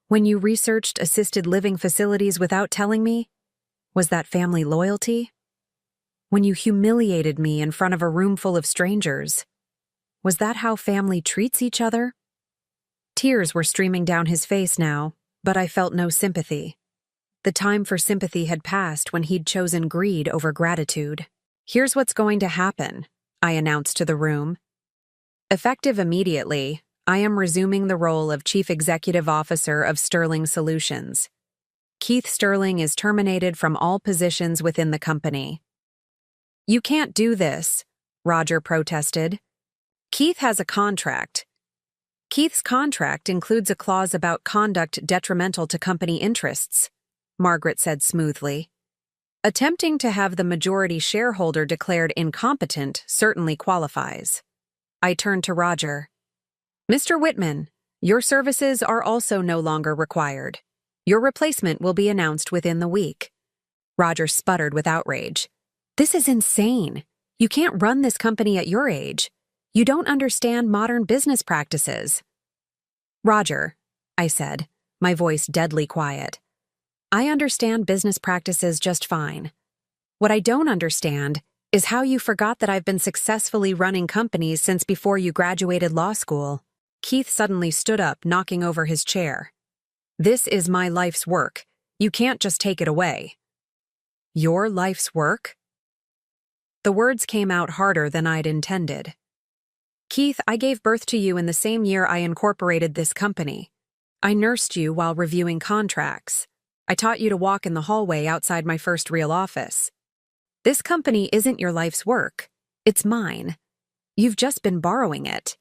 When you researched assisted living facilities without telling me, was that family loyalty? When you humiliated me in front of a room full of strangers, was that how family treats each other? Tears were streaming down his face now, but I felt no sympathy. The time for sympathy had passed when he'd chosen greed over gratitude. Here's what's going to happen, I announced to the room. Effective immediately, I am resuming the role of Chief Executive Officer of Sterling Solutions. Keith Sterling is terminated from all positions within the company. You can't do this, Roger protested. Keith has a contract. Keith's contract includes a clause about conduct detrimental to company interests, Margaret said smoothly. Attempting to have the majority shareholder declared incompetent certainly qualifies. I turned to Roger. Mr. Whitman, your services are also no longer required. Your replacement will be announced within the week. Roger sputtered with outrage. This is insane. You can't run this company at your age. You don't understand modern business practices. Roger, I said, my voice deadly quiet. I understand business practices just fine. What I don't understand is how you forgot that I've been successfully running companies since before you graduated law school. Keith suddenly stood up, knocking over his chair. This is my life's work. You can't just take it away. Your life's work? The words came out harder than I'd intended. Keith, I gave birth to you in the same year I incorporated this company. I nursed you while reviewing contracts. I taught you to walk in the hallway outside my first real office. This company isn't your life's work. It's mine. You've just been borrowing it.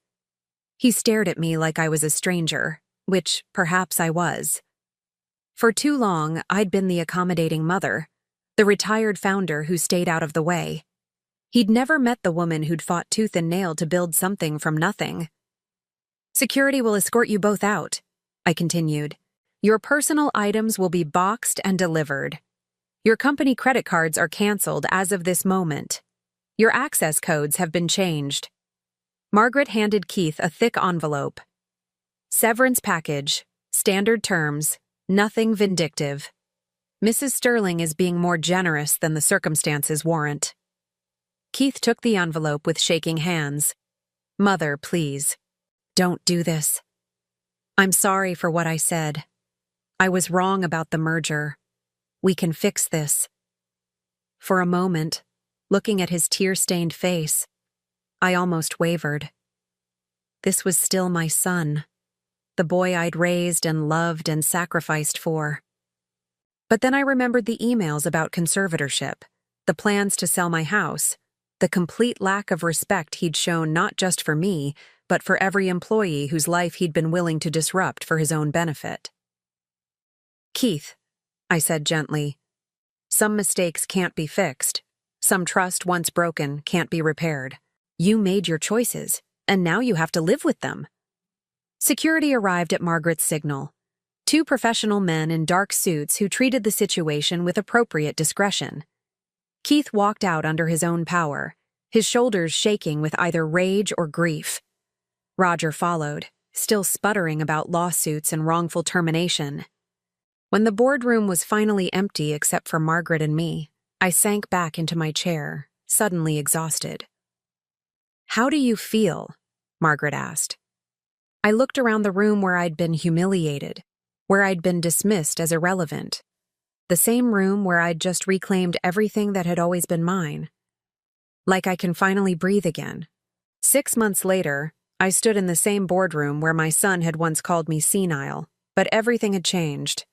He stared at me like I was a stranger, which perhaps I was. For too long, I'd been the accommodating mother, the retired founder who stayed out of the way. He'd never met the woman who'd fought tooth and nail to build something from nothing. Security will escort you both out, I continued. Your personal items will be boxed and delivered. Your company credit cards are canceled as of this moment. Your access codes have been changed. Margaret handed Keith a thick envelope. Severance package, standard terms, nothing vindictive. Mrs. Sterling is being more generous than the circumstances warrant. Keith took the envelope with shaking hands. Mother, please, don't do this. I'm sorry for what I said. I was wrong about the merger. We can fix this. For a moment, looking at his tear-stained face, I almost wavered. This was still my son, the boy I'd raised and loved and sacrificed for. But then I remembered the emails about conservatorship, the plans to sell my house, the complete lack of respect he'd shown not just for me, but for every employee whose life he'd been willing to disrupt for his own benefit. Keith, I said gently, some mistakes can't be fixed. Some trust once broken can't be repaired. You made your choices, and now you have to live with them. Security arrived at Margaret's signal. Two professional men in dark suits who treated the situation with appropriate discretion. Keith walked out under his own power, his shoulders shaking with either rage or grief. Roger followed, still sputtering about lawsuits and wrongful termination. When the boardroom was finally empty except for Margaret and me, I sank back into my chair, suddenly exhausted. How do you feel? Margaret asked. I looked around the room where I'd been humiliated, where I'd been dismissed as irrelevant. The same room where I'd just reclaimed everything that had always been mine. Like I can finally breathe again. 6 months later, I stood in the same boardroom where my son had once called me senile, but everything had changed.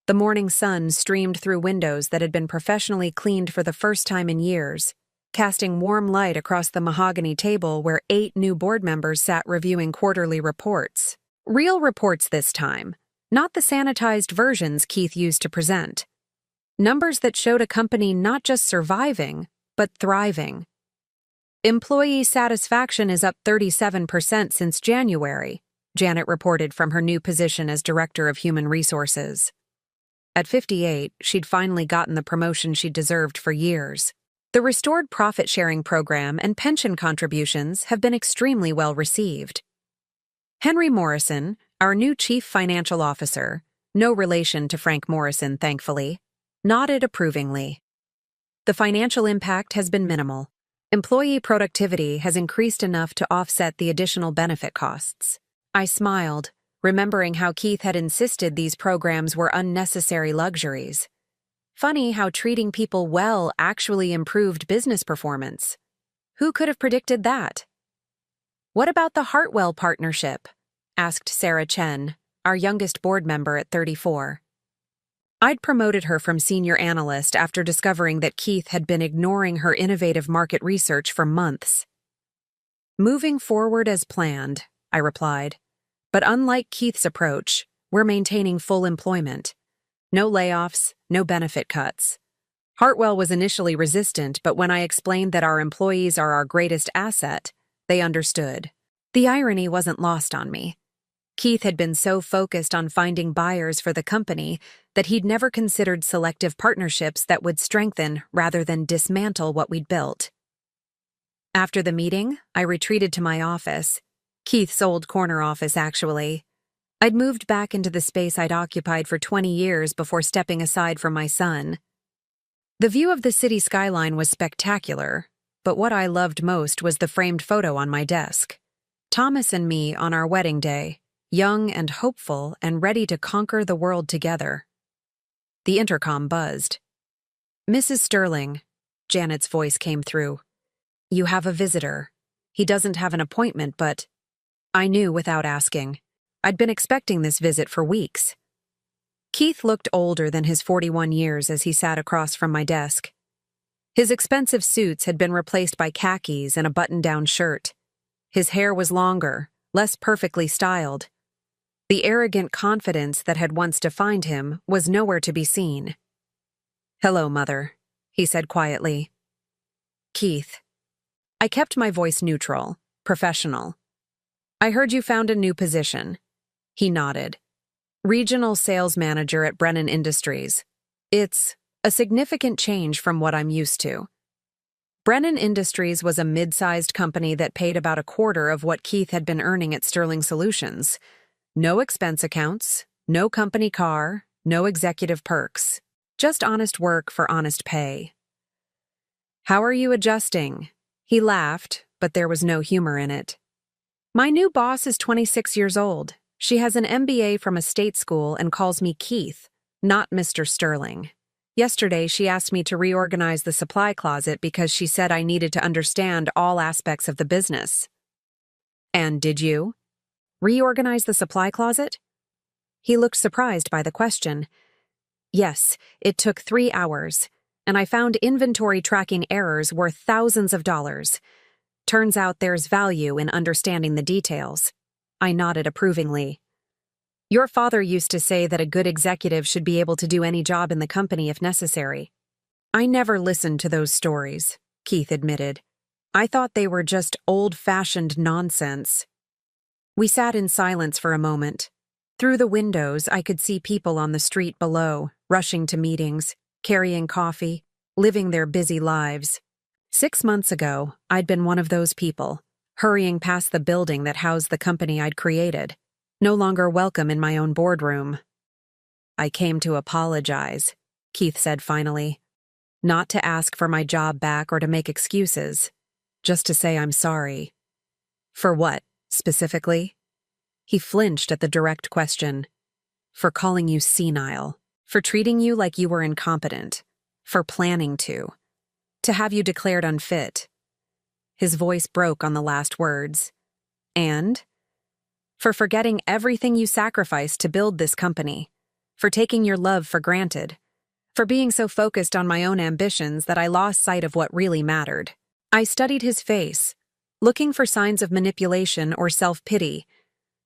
The morning sun streamed through windows that had been professionally cleaned for the first time in years, casting warm light across the mahogany table where 8 new board members sat reviewing quarterly reports. Real reports this time, not the sanitized versions Keith used to present. Numbers that showed a company not just surviving, but thriving. Employee satisfaction is up 37% since January, Janet reported from her new position as Director of Human Resources. At 58, she'd finally gotten the promotion she deserved for years. The restored profit-sharing program and pension contributions have been extremely well received. Henry Morrison, our new Chief Financial Officer, no relation to Frank Morrison, thankfully, nodded approvingly. The financial impact has been minimal. Employee productivity has increased enough to offset the additional benefit costs. I smiled, remembering how Keith had insisted these programs were unnecessary luxuries. Funny how treating people well actually improved business performance. Who could have predicted that? "What about the Hartwell partnership?" asked Sarah Chen, our youngest board member at 34. I'd promoted her from senior analyst after discovering that Keith had been ignoring her innovative market research for months. "Moving forward as planned," I replied. "But unlike Keith's approach, we're maintaining full employment. No layoffs, no benefit cuts." Hartwell was initially resistant, but when I explained that our employees are our greatest asset, they understood. The irony wasn't lost on me. Keith had been so focused on finding buyers for the company that he'd never considered selective partnerships that would strengthen rather than dismantle what we'd built. After the meeting, I retreated to my office. Keith's old corner office, actually. I'd moved back into the space I'd occupied for 20 years before stepping aside from my son. The view of the city skyline was spectacular, but what I loved most was the framed photo on my desk. Thomas and me on our wedding day, young and hopeful and ready to conquer the world together. The intercom buzzed. "Mrs. Sterling," Janet's voice came through. "You have a visitor. He doesn't have an appointment, but—" I knew without asking. I'd been expecting this visit for weeks. Keith looked older than his 41 years as he sat across from my desk. His expensive suits had been replaced by khakis and a button-down shirt. His hair was longer, less perfectly styled. The arrogant confidence that had once defined him was nowhere to be seen. "Hello, Mother," he said quietly. "Keith." I kept my voice neutral, professional. "I heard you found a new position." He nodded. "Regional sales manager at Brennan Industries. It's a significant change from what I'm used to." Brennan Industries was a mid-sized company that paid about a quarter of what Keith had been earning at Sterling Solutions. No expense accounts, no company car, no executive perks. Just honest work for honest pay. "How are you adjusting?" He laughed, but there was no humor in it. "My new boss is 26 years old. She has an MBA from a state school and calls me Keith, not Mr. Sterling. Yesterday, she asked me to reorganize the supply closet because she said I needed to understand all aspects of the business." "And did you? Reorganize the supply closet?" He looked surprised by the question. "Yes, it took 3 hours, and I found inventory tracking errors worth thousands of dollars. Turns out there's value in understanding the details." I nodded approvingly. "Your father used to say that a good executive should be able to do any job in the company if necessary." "I never listened to those stories," Keith admitted. "I thought they were just old-fashioned nonsense." We sat in silence for a moment. Through the windows, I could see people on the street below, rushing to meetings, carrying coffee, living their busy lives. 6 months ago, I'd been one of those people, hurrying past the building that housed the company I'd created, no longer welcome in my own boardroom. "I came to apologize," Keith said finally. "Not to ask for my job back or to make excuses, just to say I'm sorry." "For what, specifically?" He flinched at the direct question. "For calling you senile, for treating you like you were incompetent, for planning to have you declared unfit. His voice broke on the last words. And? For forgetting everything you sacrificed to build this company. For taking your love for granted. For being so focused on my own ambitions that I lost sight of what really mattered. I studied his face, looking for signs of manipulation or self-pity.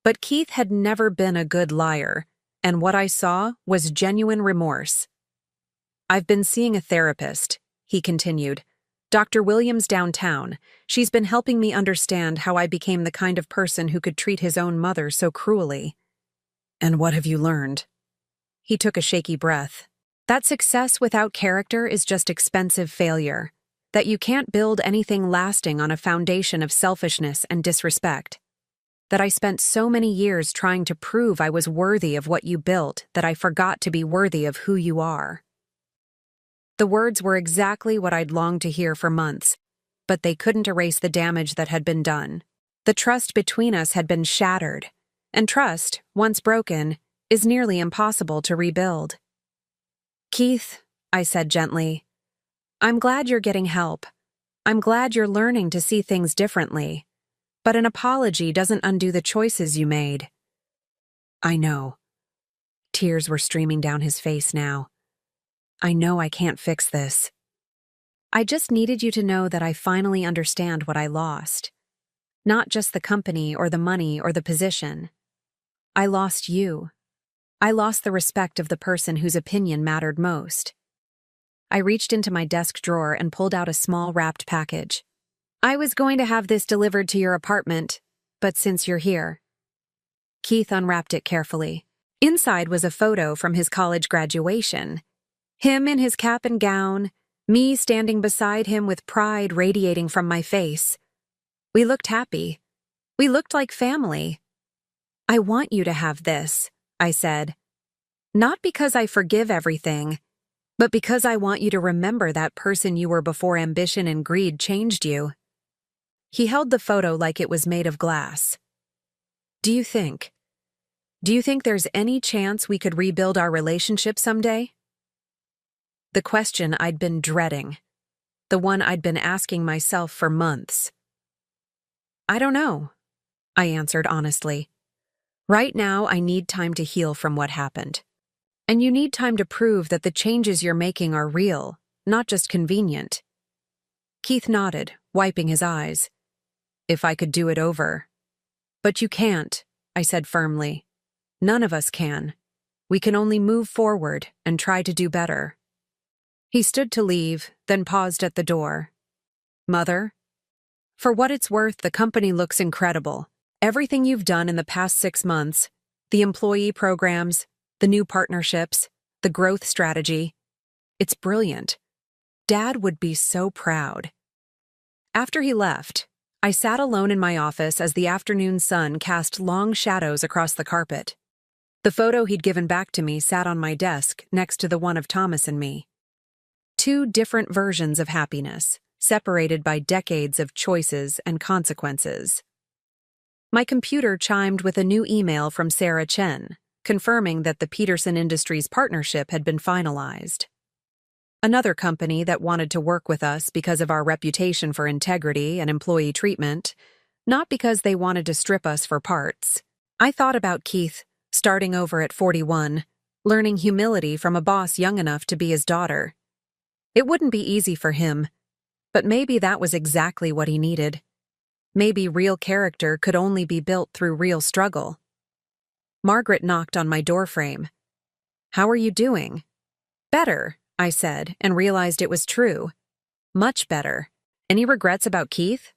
But Keith had never been a good liar, and what I saw was genuine remorse. "I've been seeing a therapist," he continued. "Dr. Williams downtown. She's been helping me understand how I became the kind of person who could treat his own mother so cruelly." "And what have you learned?" He took a shaky breath. "That success without character is just expensive failure. That you can't build anything lasting on a foundation of selfishness and disrespect. That I spent so many years trying to prove I was worthy of what you built that I forgot to be worthy of who you are." The words were exactly what I'd longed to hear for months, but they couldn't erase the damage that had been done. The trust between us had been shattered, and trust, once broken, is nearly impossible to rebuild. "Keith," I said gently, "I'm glad you're getting help. I'm glad you're learning to see things differently. But an apology doesn't undo the choices you made." "I know." Tears were streaming down his face now. "I know I can't fix this. I just needed you to know that I finally understand what I lost. Not just the company or the money or the position. I lost you. I lost the respect of the person whose opinion mattered most." I reached into my desk drawer and pulled out a small wrapped package. "I was going to have this delivered to your apartment, but since you're here." Keith unwrapped it carefully. Inside was a photo from his college graduation. Him in his cap and gown, me standing beside him with pride radiating from my face. We looked happy. We looked like family. "I want you to have this," I said. "Not because I forgive everything, but because I want you to remember that person you were before ambition and greed changed you." He held the photo like it was made of glass. Do you think there's any chance we could rebuild our relationship someday?" The question I'd been dreading. The one I'd been asking myself for months. "I don't know," I answered honestly. "Right now, I need time to heal from what happened. And you need time to prove that the changes you're making are real, not just convenient." Keith nodded, wiping his eyes. "If I could do it over." "But you can't," I said firmly. "None of us can. We can only move forward and try to do better." He stood to leave, then paused at the door. "Mother, for what it's worth, the company looks incredible. Everything you've done in the past 6 months, the employee programs, the new partnerships, the growth strategy, it's brilliant. Dad would be so proud." After he left, I sat alone in my office as the afternoon sun cast long shadows across the carpet. The photo he'd given back to me sat on my desk next to the one of Thomas and me. 2 different versions of happiness, separated by decades of choices and consequences. My computer chimed with a new email from Sarah Chen, confirming that the Peterson Industries partnership had been finalized. Another company that wanted to work with us because of our reputation for integrity and employee treatment, not because they wanted to strip us for parts. I thought about Keith, starting over at 41, learning humility from a boss young enough to be his daughter. It wouldn't be easy for him, but maybe that was exactly what he needed. Maybe real character could only be built through real struggle. Margaret knocked on my doorframe. "How are you doing?" "Better," I said, and realized it was true. Much better. "Any regrets about Keith?"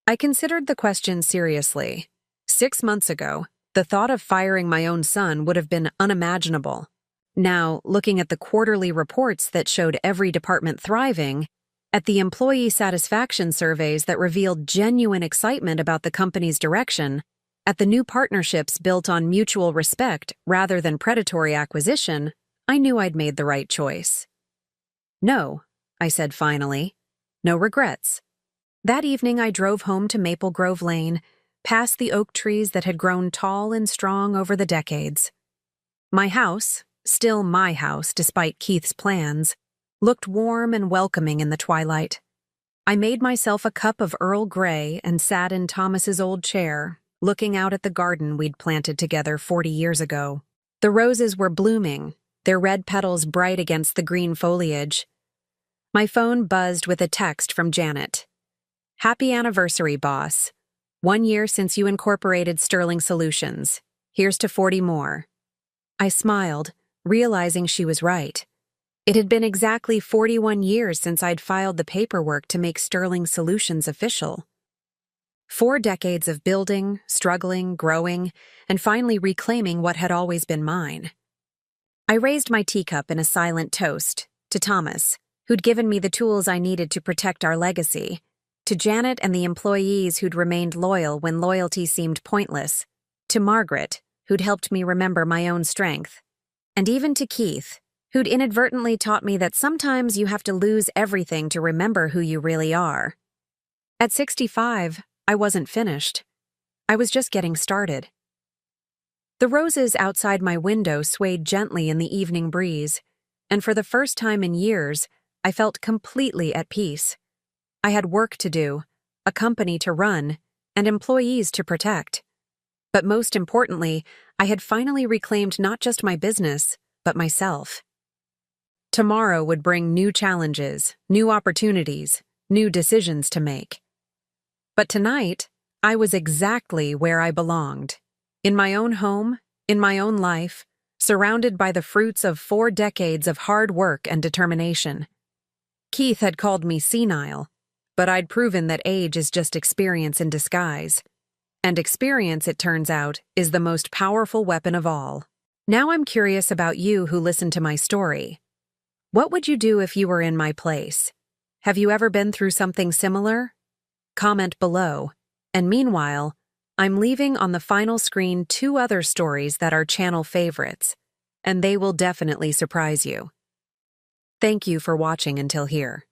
I considered the question seriously. 6 months ago, the thought of firing my own son would have been unimaginable. Now, looking at the quarterly reports that showed every department thriving, at the employee satisfaction surveys that revealed genuine excitement about the company's direction, at the new partnerships built on mutual respect rather than predatory acquisition, I knew I'd made the right choice. "No," I said finally. "No regrets." That evening I drove home to Maple Grove Lane, past the oak trees that had grown tall and strong over the decades. My house, still my house despite Keith's plans, looked warm and welcoming in the twilight. I made myself a cup of Earl Grey and sat in Thomas's old chair, looking out at the garden we'd planted together 40 years ago. The roses were blooming, their red petals bright against the green foliage. My phone buzzed with a text from Janet. "Happy anniversary, boss. 1 year since you incorporated Sterling Solutions. Here's to 40 more." I smiled, realizing she was right. It had been exactly 41 years since I'd filed the paperwork to make Sterling Solutions official. 4 decades of building, struggling, growing, and finally reclaiming what had always been mine. I raised my teacup in a silent toast to Thomas, who'd given me the tools I needed to protect our legacy, to Janet and the employees who'd remained loyal when loyalty seemed pointless, to Margaret, who'd helped me remember my own strength, and even to Keith, who'd inadvertently taught me that sometimes you have to lose everything to remember who you really are. At 65, I wasn't finished. I was just getting started. The roses outside my window swayed gently in the evening breeze, and for the first time in years, I felt completely at peace. I had work to do, a company to run, and employees to protect. But most importantly, I had finally reclaimed not just my business, but myself. Tomorrow would bring new challenges, new opportunities, new decisions to make. But tonight, I was exactly where I belonged. In my own home, in my own life, surrounded by the fruits of 4 decades of hard work and determination. Keith had called me senile, but I'd proven that age is just experience in disguise. And experience, it turns out, is the most powerful weapon of all. Now I'm curious about you who listened to my story. What would you do if you were in my place? Have you ever been through something similar? Comment below. And meanwhile, I'm leaving on the final screen 2 other stories that are channel favorites, and they will definitely surprise you. Thank you for watching until here.